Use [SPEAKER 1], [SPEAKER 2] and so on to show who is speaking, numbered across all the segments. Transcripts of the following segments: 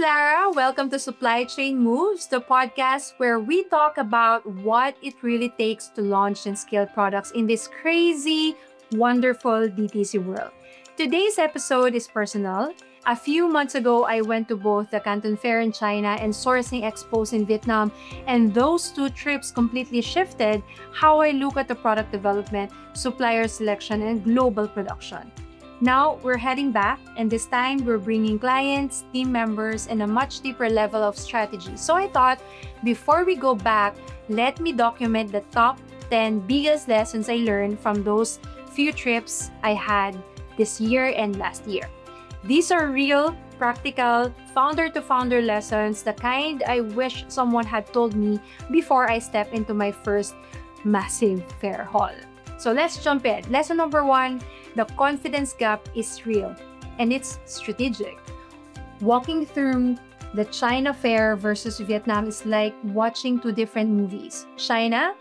[SPEAKER 1] Lara. Welcome to Supply Chain Moves, the podcast where we talk about what it really takes to launch and scale products in this crazy, wonderful DTC world. Today's episode is personal. A few months ago, I went to both the Canton Fair in China and Sourcing Expos in Vietnam, and those two trips completely shifted how I look at the product development, supplier selection, and global production. Now, we're heading back, and this time we're bringing clients, team members, and a much deeper level of strategy. So I thought, before we go back, let me document the top 10 biggest lessons I learned from those few trips I had this year and last year. These are real, practical, founder-to-founder lessons, the kind I wish someone had told me before I stepped into my first massive fair hall. So let's jump in. Lesson number 1, the confidence gap is real and it's strategic. Walking through the China fair versus Vietnam is like watching two different movies. China,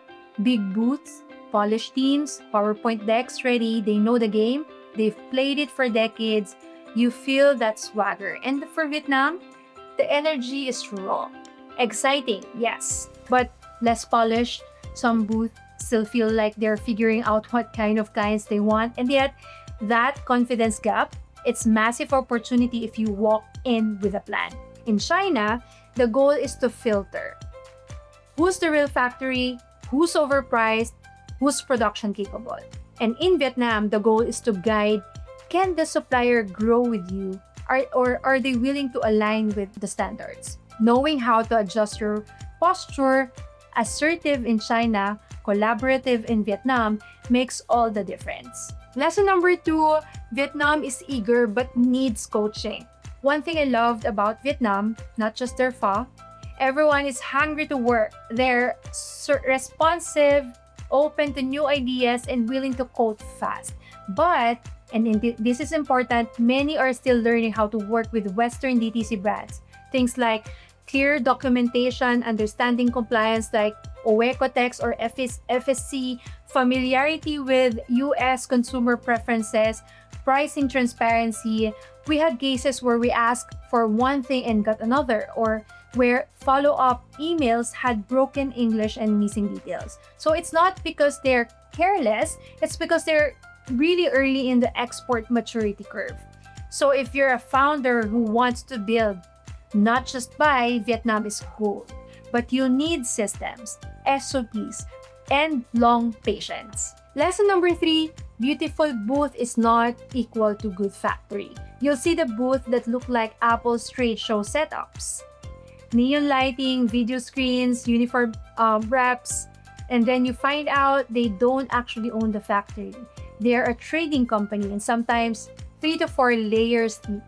[SPEAKER 1] big booths, polished teams, PowerPoint decks ready, they know the game, they've played it for decades, you feel that swagger. And for Vietnam, the energy is raw. Exciting, yes, but less polished. Some booths still feel like they're figuring out what kind of clients they want. And yet, that confidence gap, it's massive opportunity if you walk in with a plan. In China, the goal is to filter. Who's the real factory? Who's overpriced? Who's production capable? And in Vietnam, the goal is to guide, can the supplier grow with you? Or are they willing to align with the standards? Knowing how to adjust your posture, assertive in China, collaborative in Vietnam, makes all the difference. Lesson number 2, Vietnam is eager but needs coaching. One thing I loved about Vietnam, not just their pho, everyone is hungry to work. They're responsive, open to new ideas, and willing to code fast. But, this is important, many are still learning how to work with Western DTC brands. Things like clear documentation, understanding compliance like OECOTEX or FSC, familiarity with US consumer preferences, pricing transparency. We had cases where we asked for one thing and got another, or where follow-up emails had broken English and missing details. So it's not because they're careless, it's because they're really early in the export maturity curve. So if you're a founder who wants to build, not just buy, Vietnam is gold. But you need systems, SOPs, and long patience. Lesson number 3, beautiful booth is not equal to good factory. You'll see the booth that look like Apple's trade show setups. Neon lighting, video screens, uniform reps, and then you find out they don't actually own the factory. They're a trading company and sometimes 3 to 4 layers deep.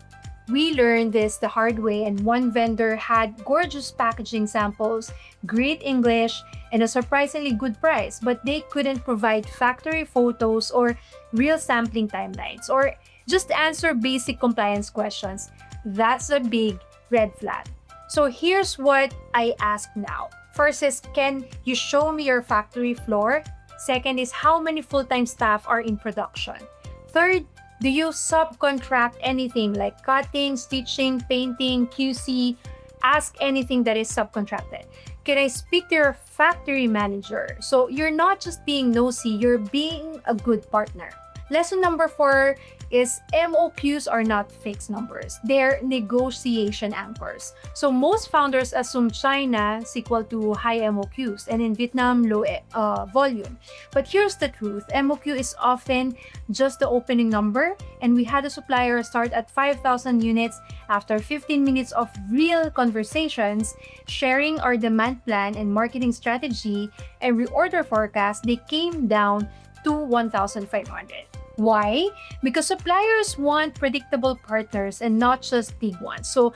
[SPEAKER 1] We learned this the hard way, and one vendor had gorgeous packaging samples, great English, and a surprisingly good price, but they couldn't provide factory photos or real sampling timelines, or just answer basic compliance questions. That's a big red flag. So here's what I ask now. First is, can you show me your factory floor? Second is, how many full-time staff are in production? Third, do you subcontract anything like cutting, stitching, painting, QC? Ask anything that is subcontracted. Can I speak to your factory manager? So you're not just being nosy, you're being a good partner. Lesson number 4 is MOQs are not fixed numbers. They're negotiation anchors. So most founders assume China is equal to high MOQs and in Vietnam low volume. But here's the truth. MOQ is often just the opening number, and we had a supplier start at 5,000 units after 15 minutes of real conversations, sharing our demand plan and marketing strategy and reorder forecast. They came down to 1,500. Why? Because suppliers want predictable partners and not just big ones. So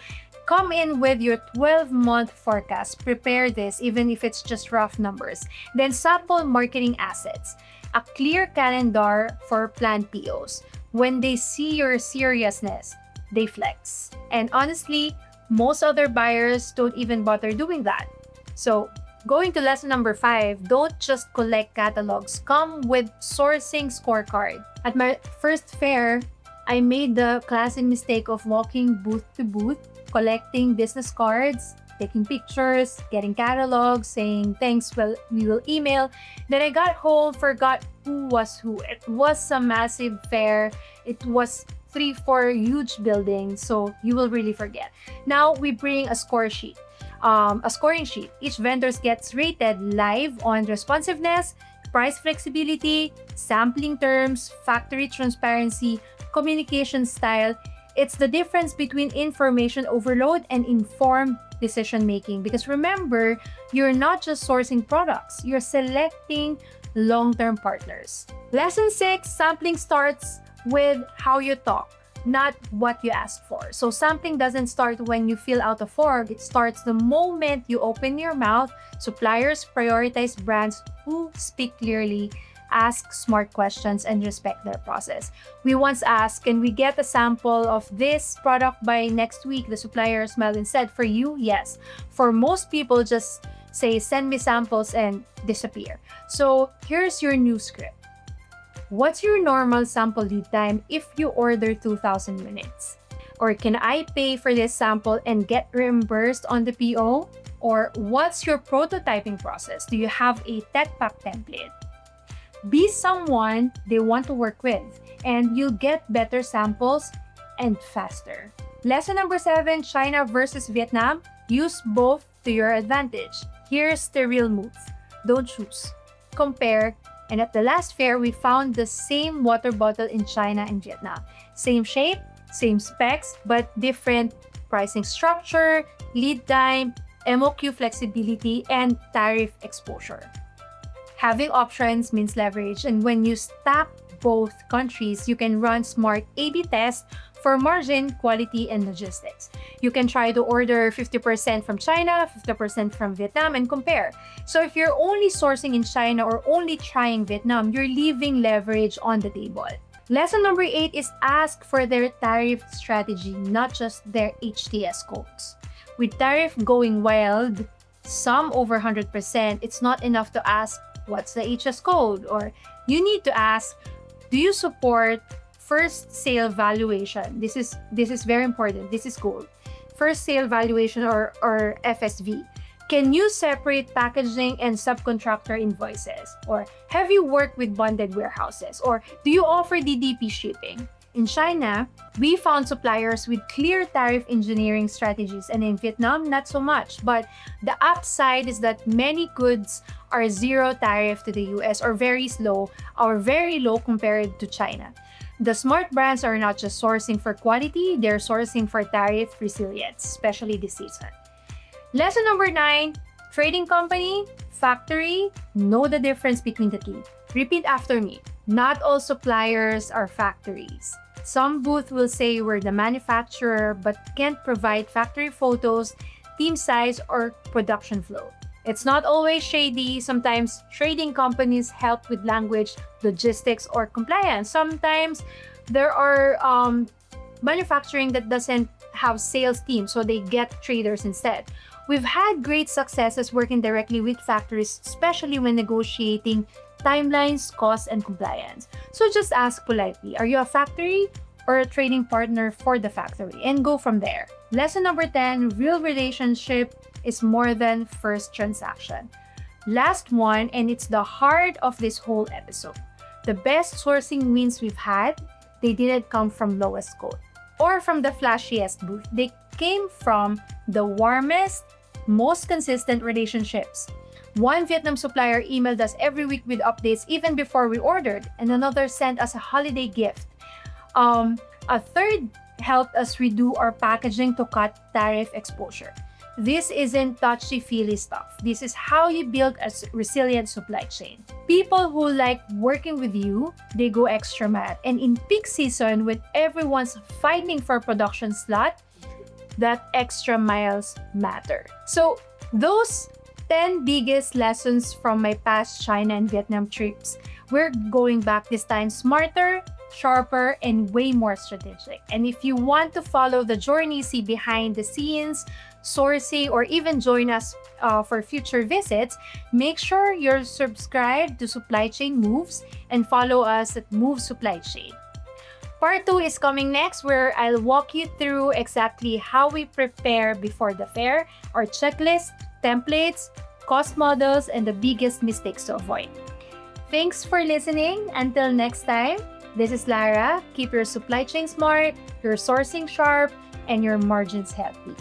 [SPEAKER 1] come in with your 12-month forecast. Prepare this, even if it's just rough numbers. Then sample marketing assets. A clear calendar for planned POs. When they see your seriousness, they flex. And honestly, most other buyers don't even bother doing that. So going to lesson number 5, don't just collect catalogs. Come with sourcing scorecard. At my first fair, I made the classic mistake of walking booth to booth, collecting business cards, taking pictures, getting catalogs, saying thanks, well, we will email. Then I got home, forgot who was who. It was a massive fair. It was 3-4 huge buildings, so you will really forget. Now we bring a score sheet. A scoring sheet. Each vendor gets rated live on responsiveness, price flexibility, sampling terms, factory transparency, communication style. It's the difference between information overload and informed decision making. Because remember, you're not just sourcing products, you're selecting long-term partners. Lesson 6, sampling starts with how you talk, not what you ask for. So sampling doesn't start when you feel out of org. It starts the moment you open your mouth. Suppliers prioritize brands who speak clearly, ask smart questions, and respect their process. We once asked, can we get a sample of this product by next week? The supplier smiled and said, for you, yes. For most people, just say, send me samples and disappear. So here's your new script. What's your normal sample lead time if you order 2,000 units? Or can I pay for this sample and get reimbursed on the PO? Or what's your prototyping process? Do you have a tech pack template? Be someone they want to work with, and you'll get better samples and faster. Lesson number 7, China versus Vietnam. Use both to your advantage. Here's the real move. Don't choose. Compare. And at the last fair, we found the same water bottle in China and Vietnam. Same shape, same specs, but different pricing structure, lead time, MOQ flexibility, and tariff exposure. Having options means leverage, and when you stack both countries, you can run smart A/B tests for margin, quality, and logistics. You can try to order 50% from China, 50% from Vietnam, and compare. So if you're only sourcing in China or only trying Vietnam, you're leaving leverage on the table. Lesson number 8 is ask for their tariff strategy, not just their HTS codes. With tariff going wild, some over 100%, it's not enough to ask, what's the HS code? Or you need to ask, do you support first sale valuation? This is very important. This is gold. First sale valuation or FSV. Can you separate packaging and subcontractor invoices? Or have you worked with bonded warehouses? Or do you offer DDP shipping? In China, we found suppliers with clear tariff engineering strategies, and in Vietnam, not so much. But the upside is that many goods are zero tariff to the US or very low compared to China. The smart brands are not just sourcing for quality, they're sourcing for tariff resilience, especially this season. Lesson number 9, trading company, factory, know the difference between the two. Repeat after me. Not all suppliers are factories. Some booth will say we're the manufacturer but can't provide factory photos, team size, or production flow. It's not always shady. Sometimes trading companies help with language, logistics, or compliance. Sometimes there are manufacturing that doesn't have sales teams, so they get traders instead. We've had great successes working directly with factories, especially when negotiating timelines, costs, and compliance. So just ask politely, are you a factory or a trading partner for the factory? And go from there. Lesson number 10, real relationship is more than first transaction. Last one, and it's the heart of this whole episode. The best sourcing wins we've had, they didn't come from lowest quote or from the flashiest booth. They came from the warmest, most consistent relationships. One Vietnam supplier emailed us every week with updates even before we ordered, and another sent us a holiday gift. A third helped us redo our packaging to cut tariff exposure. This isn't touchy-feely stuff. This is how you build a resilient supply chain. People who like working with you, they go extra mile. And in peak season, when everyone's fighting for production slot, that extra miles matter. So those 10 biggest lessons from my past China and Vietnam trips. We're going back this time smarter, sharper, and way more strategic. And if you want to follow the journey, see behind the scenes, sourcing, or even join us for future visits, make sure you're subscribed to Supply Chain Moves and follow us at Move Supply Chain. Part 2 is coming next, where I'll walk you through exactly how we prepare before the fair, our checklist, templates, cost models, and the biggest mistakes to avoid. Thanks for listening. Until next time, this is Lara. Keep your supply chain smart, your sourcing sharp, and your margins healthy.